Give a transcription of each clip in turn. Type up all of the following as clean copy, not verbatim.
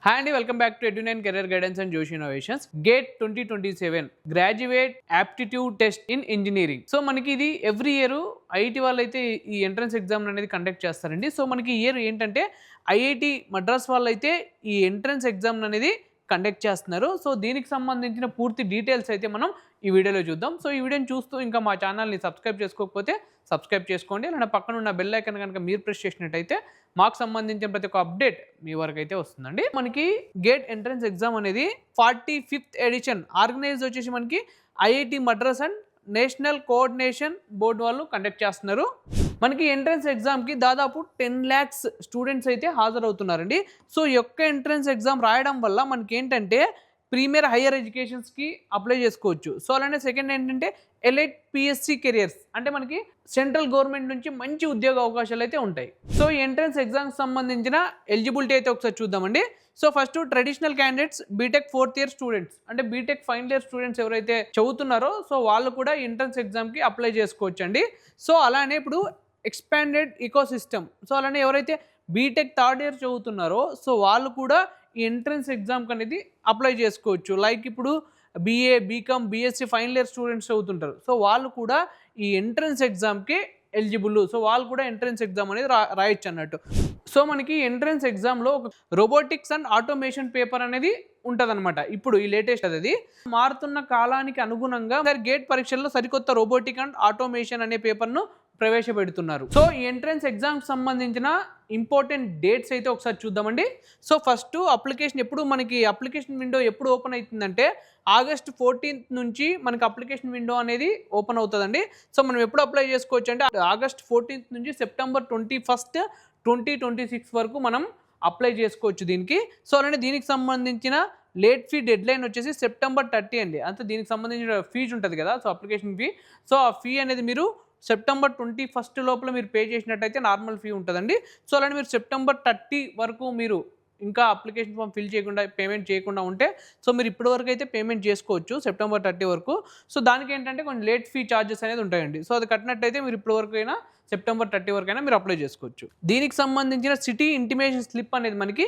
Hi and welcome back to Edu9 Career Guidance and Joshi Innovations. GATE 2027 Graduate Aptitude Test in Engineering. So మనకి ఇది every year IIT వాళ్ళు అయితే ఈ entrance exam అనేది conduct చేస్తారండి. So మనకి ఈ ఇయర్ ఏంటంటే ఐఐటి మద్రాస్ వాళ్ళు అయితే ఈ ఎంట్రన్స్ ఎగ్జామ్ అనేది కండక్ట్ చేస్తున్నారు. సో దీనికి సంబంధించిన పూర్తి డీటెయిల్స్ అయితే మనం ఈ వీడియోలో చూద్దాం. సో ఈ వీడియోని చూస్తూ ఇంకా మా ఛానల్ని సబ్స్క్రైబ్ చేసుకోకపోతే సబ్స్క్రైబ్ చేసుకోండి. అలానే పక్కన ఉన్న బెల్ ఐకాన్ కనుక మీరు ప్రెస్ చేసినట్టయితే మాకు సంబంధించిన ప్రతి ఒక్క అప్డేట్ మీ వరకు అయితే వస్తుందండి. మనకి గేట్ ఎంట్రన్స్ ఎగ్జామ్ అనేది 45th ఎడిషన్ ఆర్గనైజ్ వచ్చేసి మనకి IIT Madras and national coordination board వాళ్ళు కండక్ట్ చేస్తున్నారు. మనకి ఎంట్రన్స్ ఎగ్జామ్కి దాదాపు 10 lakhs స్టూడెంట్స్ అయితే హాజరవుతున్నారండి. సో ఈ యొక్క ఎంట్రన్స్ ఎగ్జామ్ రాయడం వల్ల మనకి ఏంటంటే ప్రీమియర్ హయ్యర్ ఎడ్యుకేషన్స్కి అప్లై చేసుకోవచ్చు. సో అలానే సెకండ్ ఏంటంటే ఎలైట్ పిఎస్సి కెరియర్స్ అంటే మనకి సెంట్రల్ గవర్నమెంట్ నుంచి మంచి ఉద్యోగ అవకాశాలు అయితే ఉంటాయి. సో ఈ ఎంట్రన్స్ ఎగ్జామ్కి సంబంధించిన ఎలిజిబిలిటీ అయితే ఒకసారి చూద్దామండి. So first traditional candidates BTech 4th year students అంటే బీటెక్ ఫైనల్ ఇయర్ స్టూడెంట్స్ ఎవరైతే చదువుతున్నారో సో వాళ్ళు కూడా ఎంట్రన్స్ ఎగ్జామ్కి అప్లై చేసుకోవచ్చు అండి. సో అలానే ఇప్పుడు ఎక్స్పాండెడ్ ఈకోసిస్టమ్ సో అలానే ఎవరైతే బీటెక్ 3rd year చదువుతున్నారో సో వాళ్ళు కూడా ఈ ఎంట్రన్స్ ఎగ్జామ్కి అనేది అప్లై చేసుకోవచ్చు. లైక్ ఇప్పుడు BA BCom BSc final year students చదువుతుంటారు. సో వాళ్ళు కూడా ఈ ఎంట్రన్స్ ఎగ్జామ్కి ఎలిజిబుల్. సో వాళ్ళు కూడా ఎంట్రన్స్ ఎగ్జామ్ అనేది రాయొచ్చు అన్నట్టు. సో మనకి ఎంట్రన్స్ ఎగ్జామ్లో ఒక రోబోటిక్స్ అండ్ ఆటోమేషన్ పేపర్ అనేది ఉంటుందన్నమాట. ఇప్పుడు ఈ లేటెస్ట్ అది మారుతున్న కాలానికి అనుగుణంగా గేట్ పరీక్షల్లో సరికొత్త రోబోటిక్ అండ్ ఆటోమేషన్ అనే పేపర్ను ప్రవేశపెడుతున్నారు. సో ఈ ఎంట్రన్స్ ఎగ్జామ్కి సంబంధించిన ఇంపార్టెంట్ డేట్స్ అయితే ఒకసారి చూద్దామండి. సో ఫస్ట్ అప్లికేషన్ ఎప్పుడు మనకి అప్లికేషన్ విండో ఎప్పుడు ఓపెన్ అవుతుందంటే August 14th నుంచి మనకి అప్లికేషన్ విండో అనేది ఓపెన్ అవుతుందండి. సో మనం ఎప్పుడు అప్లై చేసుకోవచ్చు అంటే August 14th నుంచి September 21st 2026 వరకు మనం అప్లై చేసుకోవచ్చు దీనికి. సో అలానే దీనికి సంబంధించిన లేట్ ఫీ డెడ్ లైన్ వచ్చేసి September 30 అండి. అంటే దీనికి సంబంధించిన ఫీజు ఉంటుంది కదా సో అప్లికేషన్ ఫీ. సో ఆ ఫీ అనేది మీరు September 21st లోపల మీరు పే చేసినట్టయితే నార్మల్ ఫీ ఉంటుందండి. సో అలానే మీరు September 30 వరకు మీరు ఇంకా అప్లికేషన్ ఫామ్ ఫిల్ చేయకుండా పేమెంట్ చేయకుండా ఉంటే సో మీరు ఇప్పటి వరకు అయితే పేమెంట్ చేసుకోవచ్చు September 30 వరకు. సో దానికి ఏంటంటే కొంచెం లేట్ ఫీ ఛార్జెస్ అనేది ఉంటాయండి. సో అది కట్టినట్టయితే మీరు ఇప్పటి వరకు అయినా September 30 వరకు అయినా మీరు అప్లై చేసుకోవచ్చు. దీనికి సంబంధించిన సిటీ ఇంటిమేషన్ స్లిప్ అనేది మనకి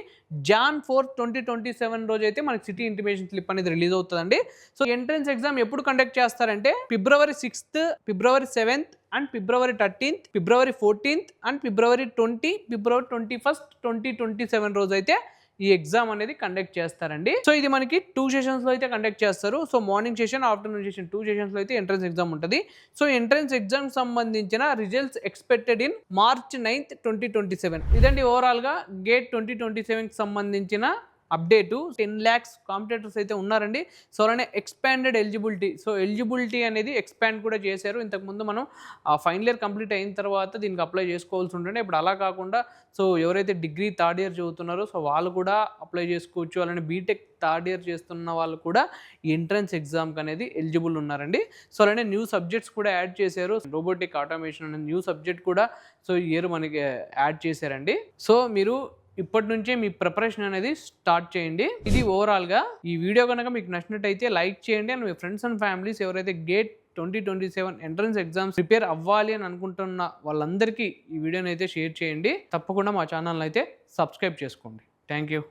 Jan 4, 2027 రోజు అయితే మనకి సిటీ ఇంటిమేషన్ స్లిప్ అనేది రిలీజ్ అవుతుందండి. సో ఎంట్రన్స్ ఎగ్జామ్ ఎప్పుడు కండక్ట్ చేస్తారంటే February 6th, February 7th and February 13th, February 14th and February 20, February 21st, 2027 రోజు అయితే ఈ ఎగ్జామ్ అనేది కండక్ట్ చేస్తారండి. సో ఇది మనకి 2 సెషన్స్లో అయితే కండక్ట్ చేస్తారు. So morning session afternoon session 2 సెషన్స్లో అయితే ఎంట్రన్స్ ఎగ్జామ్ ఉంటుంది. సో ఎంట్రన్స్ ఎగ్జామ్ సంబంధించిన results expected in March 9th, 2027. ఇదండి ఓవరాల్గా గేట్ 2027కి సంబంధించిన అప్డేటు. 10 lakhs కాంపిటేటర్స్ అయితే ఉన్నారండి. సో అలానే ఎక్స్పాండెడ్ ఎలిజిబిలిటీ సో ఎలిజిబిలిటీ అనేది ఎక్స్పాండ్ కూడా చేశారు. ఇంతకుముందు మనం ఫైనల్ ఇయర్ కంప్లీట్ అయిన తర్వాత దీనికి అప్లై చేసుకోవాల్సి ఉంటుండే. ఇప్పుడు అలా కాకుండా సో ఎవరైతే డిగ్రీ 3rd year చదువుతున్నారో సో వాళ్ళు కూడా అప్లై చేసుకోవచ్చు. అలానే బీటెక్ 3rd year చేస్తున్న వాళ్ళు కూడా ఈ ఎంట్రన్స్ ఎగ్జామ్కి అనేది ఎలిజిబుల్ ఉన్నారండి. సో అలానే న్యూ సబ్జెక్ట్స్ కూడా యాడ్ చేశారు. రోబోటిక్ ఆటోమేషన్ అనే న్యూ సబ్జెక్ట్ కూడా సో ఈ ఇయర్ మనకి యాడ్ చేశారండి. సో మీరు ఇప్పటి నుంచే మీ ప్రిపరేషన్ అనేది స్టార్ట్ చేయండి. ఇది ఓవరాల్గా ఈ వీడియో కనుక మీకు నచ్చినట్టయితే లైక్ చేయండి. And me friends and families ఎవరైతే గేట్ 2027 ఎంట్రన్స్ ఎగ్జామ్స్ ప్రిపేర్ అవ్వాలి అని అనుకుంటున్న వాళ్ళందరికీ ఈ వీడియోని అయితే షేర్ చేయండి. తప్పకుండా మా ఛానల్ని అయితే సబ్స్క్రైబ్ చేసుకోండి. Thank you.